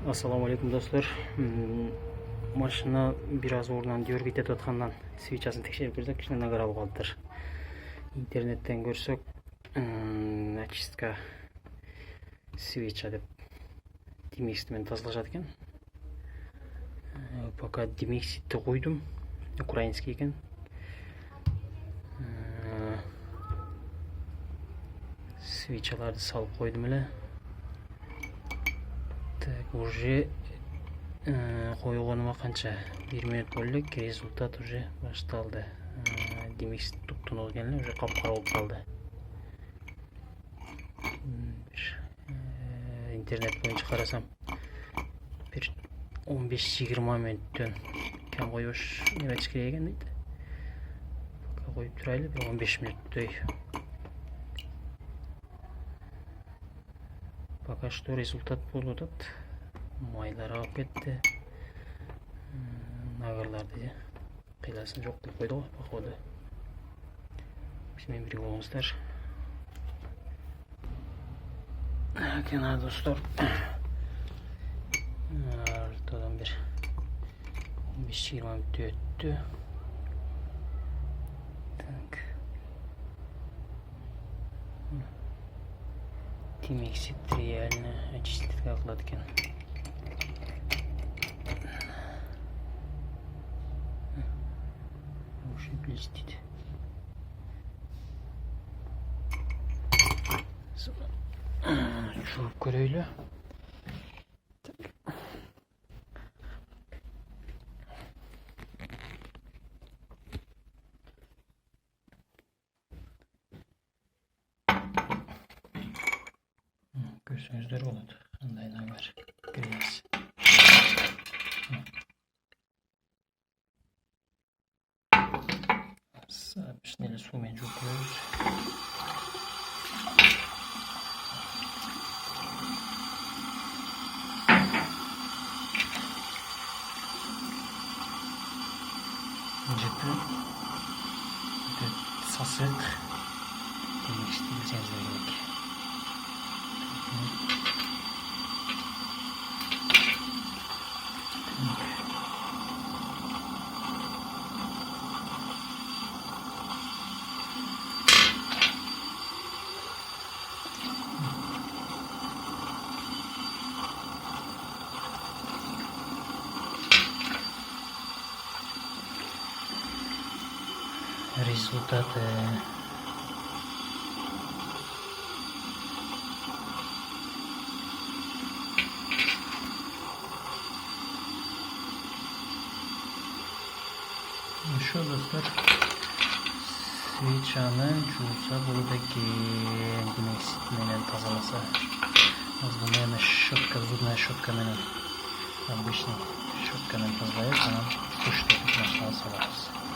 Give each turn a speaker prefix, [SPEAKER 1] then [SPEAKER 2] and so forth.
[SPEAKER 1] Ассаламу алейкум достор. Машина biraz орнунан дүйөр кетип аткандан свечасын текшерип көрсөк, кичине нагар алып калыптыр. Интернеттен көрсөк, очистка свеча деп демексит менен тазалашат экен. Пока демекситти койдум. Украинский экен. Свечаларды салып койдум эле. Так, уже койгонума канча 1 минут болду, результат уже башталды. Демексит туктунуп экен эле, уже капкара болуп калды. Интернет боюнча карасам, бир 15-20 мүнөттөн кем коюш неметиш керек экен дейт. Пока коюп турайлы, бир 15 мүнөттөй. Пока что результат болуп атат. Майлар агып кетти. Нагарларды кыйласын жок кылып койду го, походу. Биз менен бирге болуңуздар. Кена достор. Артадан бир 15-20 мүнөт өттү. Так. Демексит реально очистка кылат экен. Уже блестит. Жууп көрөйлү. Көрсөңүздөр болот. Кандай нагар грязь. Обычный эле суу менен жууп көрөбүз. Жети. Сасык. Демексит билсеңиздер керек. Результаты şu dostlar, свечаны жууса болот экен, демексит менен тазаласа. Азыр эми щетка, зубная щетка менен, обычный щетка менен тазалайбыз, анан туш деп машинага салабыз.